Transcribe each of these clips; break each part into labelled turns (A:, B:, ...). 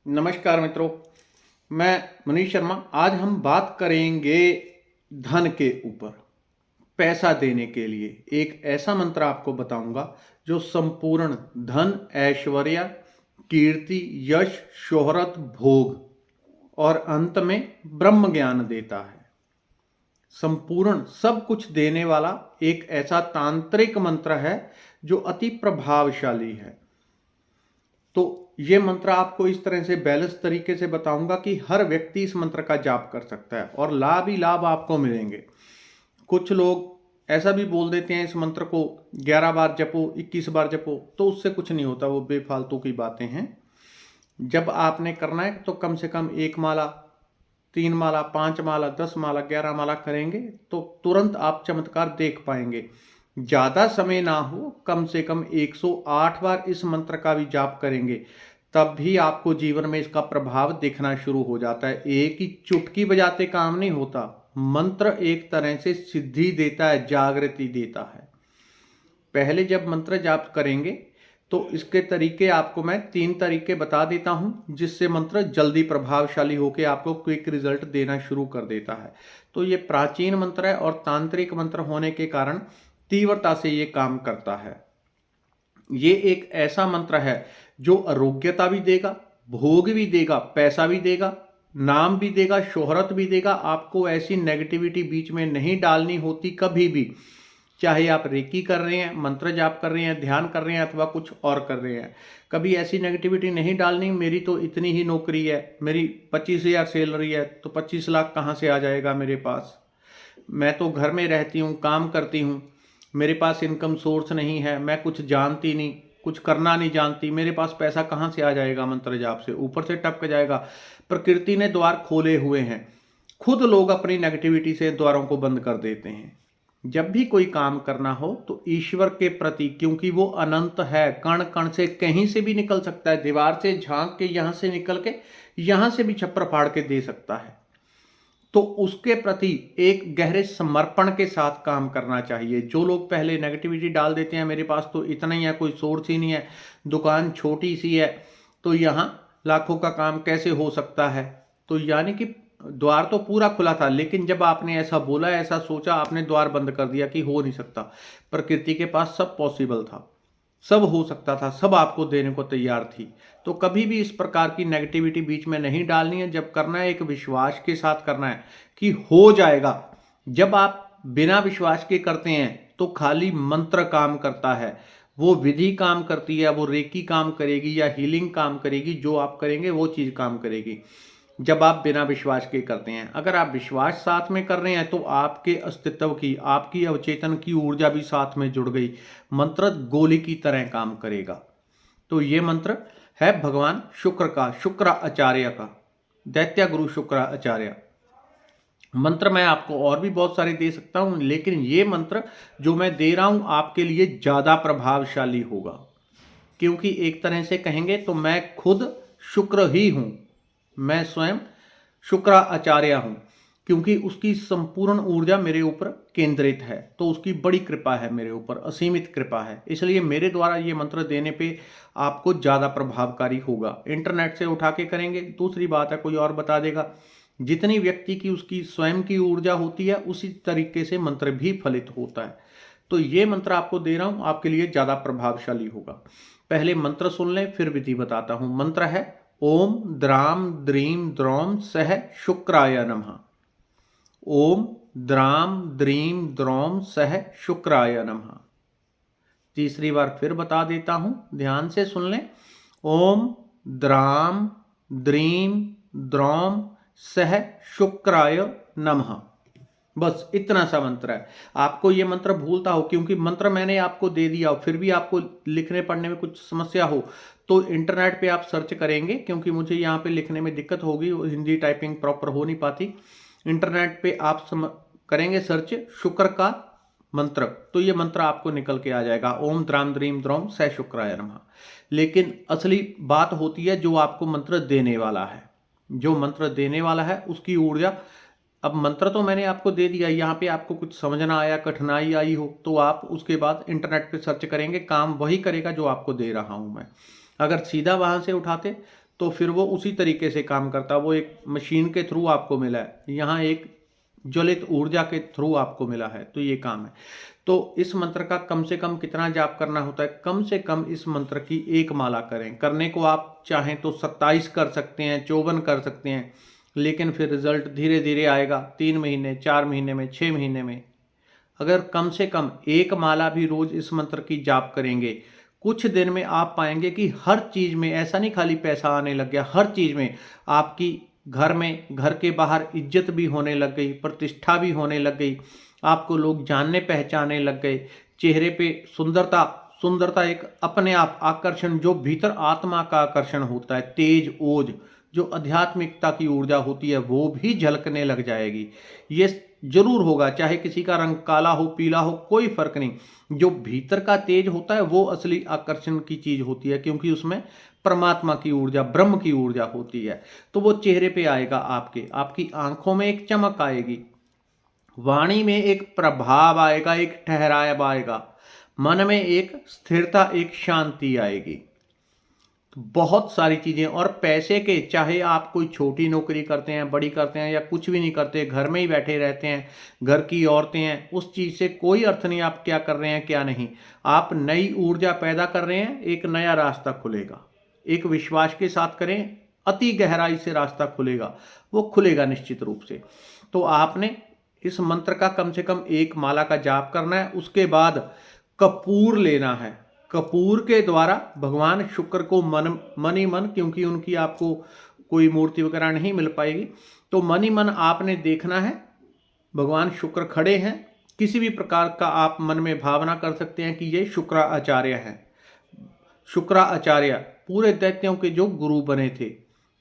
A: नमस्कार मित्रों, मैं मनीष शर्मा। आज हम बात करेंगे धन के ऊपर। पैसा देने के लिए एक ऐसा मंत्र आपको बताऊंगा जो संपूर्ण धन, ऐश्वर्य, कीर्ति, यश, शोहरत, भोग और अंत में ब्रह्म ज्ञान देता है। संपूर्ण सब कुछ देने वाला एक ऐसा तांत्रिक मंत्र है जो अति प्रभावशाली है। तो ये मंत्र आपको इस तरह से बैलेंस तरीके से बताऊंगा कि हर व्यक्ति इस मंत्र का जाप कर सकता है और लाभ ही लाभ आपको मिलेंगे। कुछ लोग ऐसा भी बोल देते हैं इस मंत्र को 11 बार जपो, 21 बार जपो, तो उससे कुछ नहीं होता, वो बेफालतू की बातें हैं। जब आपने करना है तो कम से कम 1 माला, 3 माला, 5 माला, 10 माला, 11 माला करेंगे तो तुरंत आप चमत्कार देख पाएंगे। ज़्यादा समय ना हो, कम से कम 108 बार इस मंत्र का भी जाप करेंगे, तब भी आपको जीवन में इसका प्रभाव दिखना शुरू हो जाता है। एक ही चुटकी बजाते काम नहीं होता। मंत्र एक तरह से सिद्धि देता है, जागृति देता है। पहले जब मंत्र जाप करेंगे तो इसके तरीके आपको मैं 3 तरीके बता देता हूं, जिससे मंत्र जल्दी प्रभावशाली होकर आपको क्विक रिजल्ट देना शुरू कर देता है। तो ये प्राचीन मंत्र है और तांत्रिक मंत्र होने के कारण तीव्रता से ये काम करता है। ये एक ऐसा मंत्र है जो आरोग्यता भी देगा, भोग भी देगा, पैसा भी देगा, नाम भी देगा, शोहरत भी देगा। आपको ऐसी नेगेटिविटी बीच में नहीं डालनी होती कभी भी, चाहे आप रेकी कर रहे हैं, मंत्र जाप कर रहे हैं, ध्यान कर रहे हैं अथवा कुछ और कर रहे हैं। कभी ऐसी नेगेटिविटी नहीं डालनी, मेरी तो इतनी ही नौकरी है, मेरी 25,000 सैलरी है, तो 25 लाख कहाँ से आ जाएगा मेरे पास। मैं तो घर में रहती हूँ, काम करती हूँ, मेरे पास इनकम सोर्स नहीं है, मैं कुछ जानती नहीं, कुछ करना नहीं जानती, मेरे पास पैसा कहाँ से आ जाएगा मंत्र जाप से, ऊपर से टपक जाएगा। प्रकृति ने द्वार खोले हुए हैं, खुद लोग अपनी नेगेटिविटी से द्वारों को बंद कर देते हैं। जब भी कोई काम करना हो तो ईश्वर के प्रति, क्योंकि वो अनंत है, कण कण से कहीं से भी निकल सकता है, दीवार से झांक के यहां से निकल के यहां से भी छप्पर फाड़ के दे सकता है, तो उसके प्रति एक गहरे समर्पण के साथ काम करना चाहिए। जो लोग पहले नेगेटिविटी डाल देते हैं, मेरे पास तो इतना ही है, कोई सोर्स ही नहीं है, दुकान छोटी सी है, तो यहाँ लाखों का काम कैसे हो सकता है, तो यानी कि द्वार तो पूरा खुला था, लेकिन जब आपने ऐसा बोला, ऐसा सोचा, आपने द्वार बंद कर दिया कि हो नहीं सकता। प्रकृति के पास सब पॉसिबल था, सब हो सकता था, सब आपको देने को तैयार थी। तो कभी भी इस प्रकार की नेगेटिविटी बीच में नहीं डालनी है। जब करना है एक विश्वास के साथ करना है कि हो जाएगा। जब आप बिना विश्वास के करते हैं तो खाली मंत्र काम करता है, वो विधि काम करती है, वो रेकी काम करेगी या हीलिंग काम करेगी, जो आप करेंगे वो चीज़ काम करेगी जब आप बिना विश्वास के करते हैं। अगर आप विश्वास साथ में कर रहे हैं तो आपके अस्तित्व की, आपकी अवचेतन की ऊर्जा भी साथ में जुड़ गई, मंत्र गोली की तरह काम करेगा। तो ये मंत्र है भगवान शुक्र का, शुक्राचार्य का, दैत्य गुरु शुक्राचार्य। मंत्र मैं आपको और भी बहुत सारे दे सकता हूं, लेकिन ये मंत्र जो मैं दे रहा हूं आपके लिए ज्यादा प्रभावशाली होगा, क्योंकि एक तरह से कहेंगे तो मैं खुद शुक्र ही हूं, मैं स्वयं शुक्राचार्य हूं, क्योंकि उसकी संपूर्ण ऊर्जा मेरे ऊपर केंद्रित है। तो उसकी बड़ी कृपा है मेरे ऊपर, असीमित कृपा है, इसलिए मेरे द्वारा ये मंत्र देने पे आपको ज़्यादा प्रभावकारी होगा। इंटरनेट से उठा के करेंगे दूसरी बात है, कोई और बता देगा। जितनी व्यक्ति की उसकी स्वयं की ऊर्जा होती है, उसी तरीके से मंत्र भी फलित होता है। तो ये मंत्र आपको दे रहा हूं, आपके लिए ज़्यादा प्रभावशाली होगा। पहले मंत्र सुन लें, फिर विधि बताता हूं। मंत्र है ओम द्राम द्रीम द्रौम सह शुक्राय नमः। ओम द्राम द्रीम द्रौम सह शुक्राय नमः। तीसरी बार फिर बता देता हूं, ध्यान से सुन लें। ओम द्राम द्रीम द्रौम सह शुक्राय नमः। बस इतना सा मंत्र है। आपको ये मंत्र भूलता हो, क्योंकि मंत्र मैंने आपको दे दिया हो, फिर भी आपको लिखने पढ़ने में कुछ समस्या हो तो इंटरनेट पे आप सर्च करेंगे, क्योंकि मुझे यहाँ पे लिखने में दिक्कत होगी, हिंदी टाइपिंग प्रॉपर हो नहीं पाती। इंटरनेट पे आप करेंगे सर्च शुक्र का मंत्र, तो ये मंत्र आपको निकल के आ जाएगा, ओम द्राम द्रीम द्रौम सह शुक्राय नमः। लेकिन असली बात होती है जो आपको मंत्र देने वाला है, जो मंत्र देने वाला है उसकी ऊर्जा। अब मंत्र तो मैंने आपको दे दिया, यहाँ पे आपको कुछ समझ ना आया, कठिनाई आई हो, तो आप उसके बाद इंटरनेट पे सर्च करेंगे, काम वही करेगा जो आपको दे रहा हूँ मैं। अगर सीधा वहाँ से उठाते तो फिर वो उसी तरीके से काम करता है। वो एक मशीन के थ्रू आपको मिला है, यहाँ एक ज्वलित ऊर्जा के थ्रू आपको मिला है, तो ये काम है। तो इस मंत्र का कम से कम कितना जाप करना होता है? कम से कम इस मंत्र की 1 माला करें। करने को आप चाहें तो 27 कर सकते हैं, 54 कर सकते हैं, लेकिन फिर रिजल्ट धीरे धीरे आएगा, 3 महीने, 4 महीने में, 6 महीने में। अगर कम से कम 1 माला भी रोज इस मंत्र की जाप करेंगे, कुछ दिन में आप पाएंगे कि हर चीज में, ऐसा नहीं खाली पैसा आने लग गया, हर चीज में आपकी घर में, घर के बाहर इज्जत भी होने लग गई, प्रतिष्ठा भी होने लग गई, आपको लोग जानने पहचानने लग गए, चेहरे पे सुंदरता, सुंदरता एक अपने आप आकर्षण, जो भीतर आत्मा का आकर्षण होता है, तेज ओज, जो आध्यात्मिकता की ऊर्जा होती है, वो भी झलकने लग जाएगी। ये जरूर होगा, चाहे किसी का रंग काला हो, पीला हो, कोई फर्क नहीं। जो भीतर का तेज होता है वो असली आकर्षण की चीज होती है, क्योंकि उसमें परमात्मा की ऊर्जा, ब्रह्म की ऊर्जा होती है। तो वो चेहरे पे आएगा, आपकी आंखों में एक चमक आएगी, वाणी में एक प्रभाव आएगा, एक ठहराव आएगा, मन में एक स्थिरता, एक शांति आएगी। बहुत सारी चीजें। और पैसे के, चाहे आप कोई छोटी नौकरी करते हैं, बड़ी करते हैं, या कुछ भी नहीं करते, घर में ही बैठे रहते हैं, घर की औरतें हैं, उस चीज से कोई अर्थ नहीं आप क्या कर रहे हैं क्या नहीं। आप नई ऊर्जा पैदा कर रहे हैं, एक नया रास्ता खुलेगा। एक विश्वास के साथ करें, अति गहराई से रास्ता खुलेगा, वो खुलेगा निश्चित रूप से। तो आपने इस मंत्र का कम से कम 1 माला का जाप करना है। उसके बाद कपूर लेना है, कपूर के द्वारा भगवान शुक्र को मन ही मन, क्योंकि उनकी आपको कोई मूर्ति वगैरह नहीं मिल पाएगी, तो मन ही मन आपने देखना है भगवान शुक्र खड़े हैं। किसी भी प्रकार का आप मन में भावना कर सकते हैं कि ये शुक्राचार्य हैं। शुक्राचार्य पूरे दैत्यों के जो गुरु बने थे,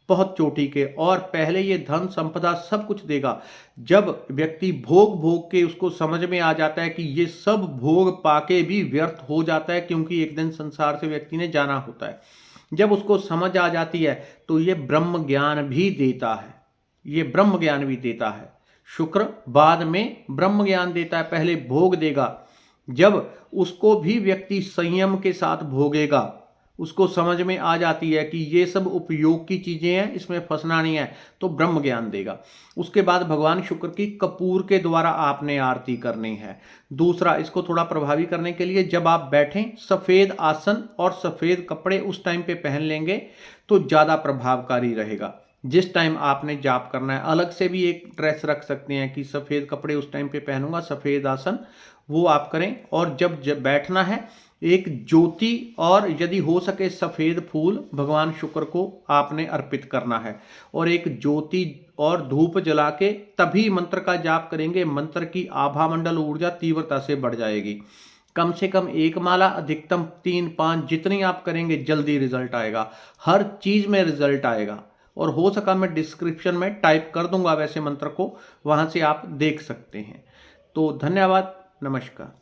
A: बहुत चोटी के, और पहले ये धन संपदा सब कुछ देगा। जब व्यक्ति भोग भोग के उसको समझ में आ जाता है कि ये सब भोग पाके भी व्यर्थ हो जाता है, क्योंकि एक दिन संसार से व्यक्ति ने जाना होता है, जब उसको समझ आ जाती है तो ये ब्रह्म ज्ञान भी देता है, ये ब्रह्म ज्ञान भी देता है। शुक्र बाद में ब्रह्म ज्ञान देता है, पहले भोग देगा। जब उसको भी व्यक्ति संयम के साथ भोगेगा, उसको समझ में आ जाती है कि ये सब उपयोग की चीजें हैं, इसमें फंसना नहीं है, तो ब्रह्म ज्ञान देगा। उसके बाद भगवान शुक्र की कपूर के द्वारा आपने आरती करनी है। दूसरा, इसको थोड़ा प्रभावी करने के लिए जब आप बैठें, सफेद आसन और सफेद कपड़े उस टाइम पे पहन लेंगे तो ज्यादा प्रभावकारी रहेगा। जिस टाइम आपने जाप करना है, अलग से भी एक ड्रेस रख सकते हैं कि सफेद कपड़े उस टाइम पे पहनूंगा, सफेद आसन, वो आप करें। और जब बैठना है, एक ज्योति और यदि हो सके सफेद फूल भगवान शुक्र को आपने अर्पित करना है, और एक ज्योति और धूप जला के तभी मंत्र का जाप करेंगे। मंत्र की आभा मंडल ऊर्जा तीव्रता से बढ़ जाएगी। कम से कम 1 माला, अधिकतम 3-5, जितनी आप करेंगे जल्दी रिजल्ट आएगा, हर चीज में रिजल्ट आएगा। और हो सका मैं डिस्क्रिप्शन में टाइप कर दूंगा वैसे मंत्र को, वहां से आप देख सकते हैं। तो धन्यवाद, नमस्कार।